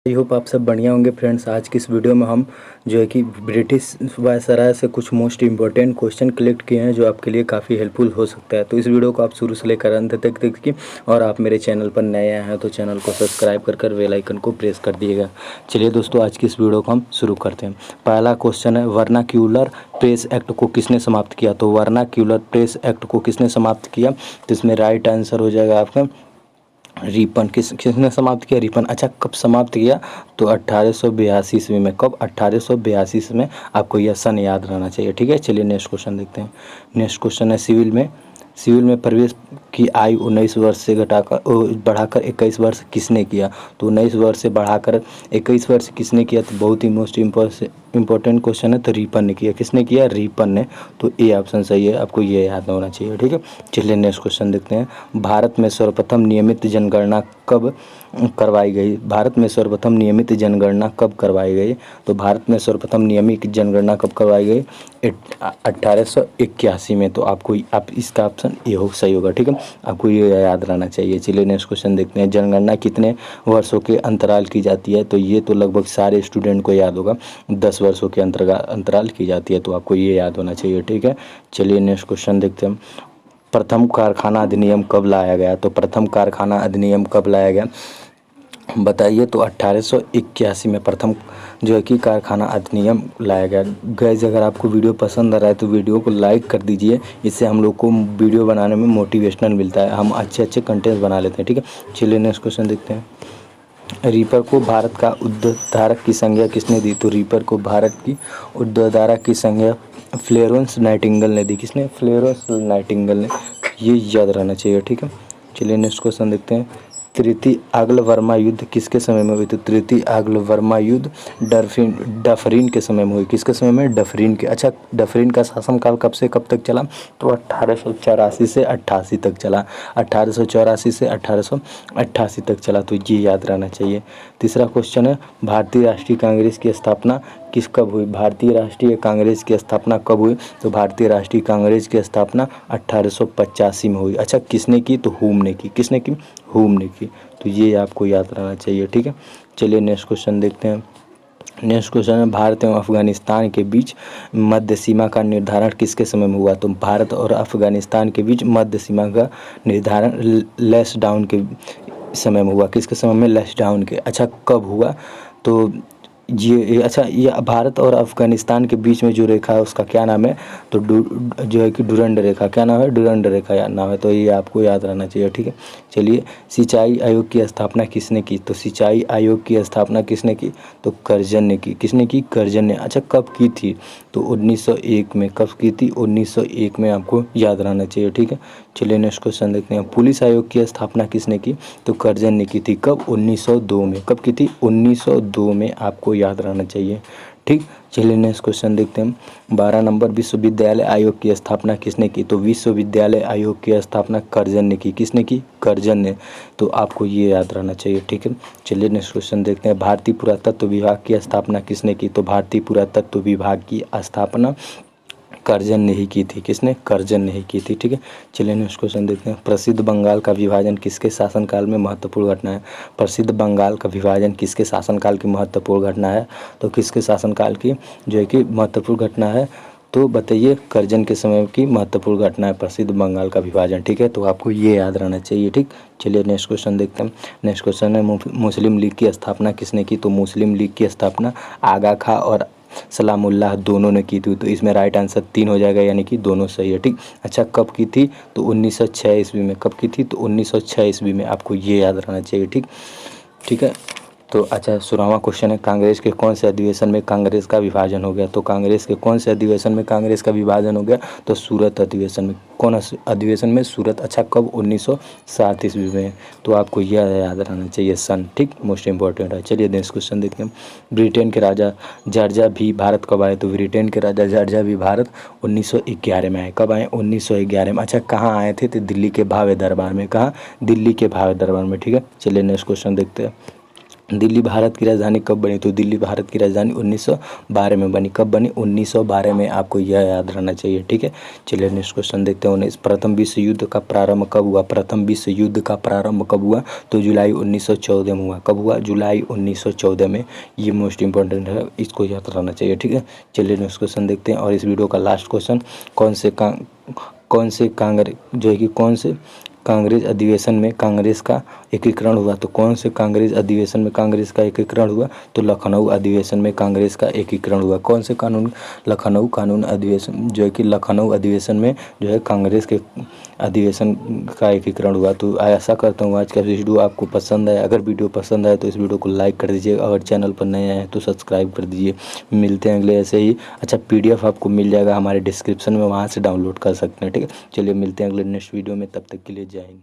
I hope आप सब बढ़िया होंगे फ्रेंड्स। आज की इस वीडियो में हम जो है कि ब्रिटिश वायसराय से कुछ मोस्ट इंपॉर्टेंट क्वेश्चन कलेक्ट किए हैं जो आपके लिए काफ़ी हेल्पफुल हो सकता है। तो इस वीडियो को आप शुरू से लेकर अंत तक देखिए और आप मेरे चैनल पर नए आए हैं तो चैनल को सब्सक्राइब कर बेल आइकन को प्रेस कर दिएगा। चलिए दोस्तों, आज की इस वीडियो को हम शुरू करते हैं। पहला क्वेश्चन है, वर्नाक्यूलर प्रेस एक्ट को किसने समाप्त किया? तो वर्नाक्यूलर प्रेस एक्ट को किसने समाप्त किया? तो इसमें राइट आंसर हो जाएगा आपका रिपन। किसने समाप्त किया? रिपन। अच्छा, कब समाप्त किया? तो 1882 ईस्वी में। कब? 1882 ईस्वी में। आपको यह सन याद रहना चाहिए, ठीक है। चलिए नेक्स्ट क्वेश्चन देखते हैं। नेक्स्ट क्वेश्चन है, सिविल में प्रवेश की आयु 19 वर्ष से बढ़ाकर 21 वर्ष किसने किया? तो 19 वर्ष से बढ़ाकर 21 वर्ष किसने किया? तो बहुत ही मोस्ट इंपॉर्टेंट क्वेश्चन है। तो रिपन ने किया। किसने किया? रिपन ने। तो ए ऑप्शन सही है, आपको ये याद होना चाहिए, ठीक है। चलिए नेक्स्ट क्वेश्चन देखते हैं। भारत में सर्वप्रथम नियमित जनगणना कब करवाई गई? भारत में सर्वप्रथम नियमित जनगणना कब करवाई गई? तो भारत में सर्वप्रथम नियमित जनगणना कब करवाई गई? 1881 में। तो आप इसका ऑप्शन ये सही होगा, ठीक है। आपको ये याद रहना चाहिए। चलिए नेक्स्ट क्वेश्चन देखते हैं। जनगणना कितने वर्षों के अंतराल की जाती है? तो ये तो लगभग सारे स्टूडेंट को याद होगा, 10 वर्षों के अंतराल की जाती है। तो आपको ये याद होना चाहिए, ठीक है। चलिए नेक्स्ट क्वेश्चन देखते हैं। प्रथम कारखाना अधिनियम कब लाया गया? तो प्रथम कारखाना अधिनियम कब लाया गया बताइए? तो 1881 में प्रथम जो है कि कारखाना अधिनियम लाया गया। गाइस, अगर आपको वीडियो पसंद आ रहा है तो वीडियो को लाइक कर दीजिए। इससे हम लोग को वीडियो बनाने में मोटिवेशनल मिलता है, हम अच्छे कंटेंट बना लेते हैं, ठीक है। चलिए नेक्स्ट क्वेश्चन देखते हैं। रीपर को भारत का उद्धारक की संज्ञा किसने दी? तो रीपर को भारत की उद्धारक की संज्ञा फ्लोरेंस नाइटिंगेल ने दी। किसने? फ्लोरेंस नाइटिंगेल ने। ये याद रहना चाहिए, ठीक है। चलिए नेक्स्ट क्वेश्चन देखते हैं। तृतीय आंग्ल वर्मा युद्ध किसके समय में हुई? तो तृतीय आंग्ल वर्मा युद्ध डफरिन के समय में हुई। किसके समय में? डफरिन के। अच्छा, डफरिन का शासनकाल कब से कब तक चला? तो 1884 से 88 तक चला। 1884 से 1888 तक चला। तो ये याद रहना चाहिए। तीसरा क्वेश्चन है, भारतीय राष्ट्रीय कांग्रेस की स्थापना कब हुई? भारतीय राष्ट्रीय कांग्रेस की स्थापना कब हुई? तो भारतीय राष्ट्रीय कांग्रेस की स्थापना 1885 में हुई। अच्छा, किसने की? तो हुम ने की। किसने की? हुम ने की। तो ये आपको याद रहना चाहिए, ठीक है। चलिए नेक्स्ट क्वेश्चन देखते हैं। नेक्स्ट क्वेश्चन है, भारत एवं अफगानिस्तान के बीच मध्य सीमा का निर्धारण किसके समय में हुआ? तो भारत और अफगानिस्तान के बीच मध्य सीमा का निर्धारण लैंसडाउन के समय में हुआ। किसके समय में? लैंसडाउन के। अच्छा, कब हुआ? तो ये भारत और अफगानिस्तान के बीच में जो रेखा है उसका क्या नाम है? तो जो है कि डुरंड रेखा। क्या नाम है? डुरंड रेखा नाम है। तो ये आपको याद रहना चाहिए, ठीक है। चलिए, सिंचाई आयोग की स्थापना किसने की? तो सिंचाई आयोग की स्थापना किसने की? तो कर्जन ने की। किसने की? कर्जन ने। अच्छा, कब की थी? तो 1901 में। कब की थी? 1901 में। आपको याद रहना चाहिए, ठीक है। चलिए नेक्स्ट क्वेश्चन देखते हैं। पुलिस आयोग की स्थापना किसने की? तो कर्जन ने की थी। कब? 1902 में। कब की थी? 1902 में। आपको याद रहना चाहिए, ठीक। चलिए नेक्स्ट क्वेश्चन देखते हैं। 12 नंबर, विश्वविद्यालय आयोग की स्थापना किसने की? तो विश्वविद्यालय आयोग की स्थापना कर्जन ने की। किसने की? कर्जन ने। तो आपको ये याद रहना चाहिए, ठीक है। चलिए नेक्स्ट क्वेश्चन देखते हैं। भारतीय पुरातत्व विभाग की स्थापना किसने की? तो भारतीय पुरातत्व विभाग की स्थापना कर्जन ने ही की थी। किसने? कर्जन ने ही की थी, ठीक है। चलिए नेक्स्ट क्वेश्चन देखते हैं। प्रसिद्ध बंगाल का विभाजन किसके शासनकाल में महत्वपूर्ण घटना है? प्रसिद्ध बंगाल का विभाजन किसके शासनकाल की महत्वपूर्ण घटना है? तो किसके शासनकाल की जो है कि महत्वपूर्ण घटना है? तो बताइए, कर्जन के समय की महत्वपूर्ण घटना है प्रसिद्ध बंगाल का विभाजन, ठीक है। तो आपको ये याद रहना चाहिए, ठीक। चलिए नेक्स्ट क्वेश्चन देखते हैं। नेक्स्ट क्वेश्चन है, मुस्लिम लीग की स्थापना किसने की? तो मुस्लिम लीग की स्थापना आगा खां और सलामुल्लाह दोनों ने की थी। तो इसमें राइट आंसर 3 हो जाएगा, यानी कि दोनों सही है, ठीक। अच्छा, कब की थी? तो 1906 ईस्वी में। कब की थी? तो 1906 ईस्वी में। आपको ये याद रहना चाहिए, ठीक है। तो अच्छा, 16वां क्वेश्चन है, कांग्रेस के कौन से अधिवेशन में कांग्रेस का विभाजन हो गया? तो कांग्रेस के कौन से अधिवेशन में कांग्रेस का विभाजन हो गया? तो सूरत अधिवेशन में। कौन अधिवेशन में? सूरत। अच्छा, कब? 1907 ईस्वी में। तो आपको यह याद रहना चाहिए सन, ठीक। मोस्ट इंपॉर्टेंट है। चलिए नेक्स्ट क्वेश्चन देखते हैं। ब्रिटेन के राजा जॉर्ज भी भारत कब आए? तो ब्रिटेन के राजा जॉर्ज भी भारत 1911 में आए। कब आए? 1911 में। अच्छा, कहाँ आए थे? तो दिल्ली के भव्य दरबार में। कहाँ? दिल्ली के भव्य दरबार में, ठीक है। चलिए नेक्स्ट क्वेश्चन देखते हैं। दिल्ली भारत की राजधानी कब बनी? तो दिल्ली भारत की राजधानी 1912 में बनी। कब बनी? 1912 में। आपको यह याद रहना चाहिए, ठीक है। चलिए नेक्स्ट क्वेश्चन देखते हैं। प्रथम विश्व युद्ध का प्रारंभ कब हुआ? प्रथम विश्व युद्ध का प्रारंभ कब हुआ? तो जुलाई 1914 में हुआ। कब हुआ? जुलाई 1914 में। ये मोस्ट इंपॉर्टेंट है, इसको याद रहना चाहिए, ठीक है। चलिए नेक्स्ट क्वेश्चन देखते हैं। और इस वीडियो का लास्ट क्वेश्चन, कौन से कांग्रेस जो है कि कौन से कांग्रेस अधिवेशन में कांग्रेस का एकीकरण हुआ? तो कौन से कांग्रेस अधिवेशन में कांग्रेस का एकीकरण हुआ? तो लखनऊ अधिवेशन में कांग्रेस का एकीकरण हुआ। कौन से कानून? लखनऊ कानून अधिवेशन, जो है कि लखनऊ अधिवेशन में जो है कांग्रेस के अधिवेशन का एकीकरण हुआ। तो ऐसा करता हूँ आज का वीडियो आपको पसंद आया। अगर वीडियो पसंद आए तो इस वीडियो को लाइक कर दीजिए। अगर चैनल पर नए आए हैं तो सब्सक्राइब कर दीजिए। मिलते हैं अगले ऐसे ही। अच्छा, PDF आपको मिल जाएगा हमारे डिस्क्रिप्शन में, वहाँ से डाउनलोड कर सकते हैं, ठीक है। चलिए मिलते हैं अगले नेक्स्ट वीडियो में, तब तक के लिए जय हिंद।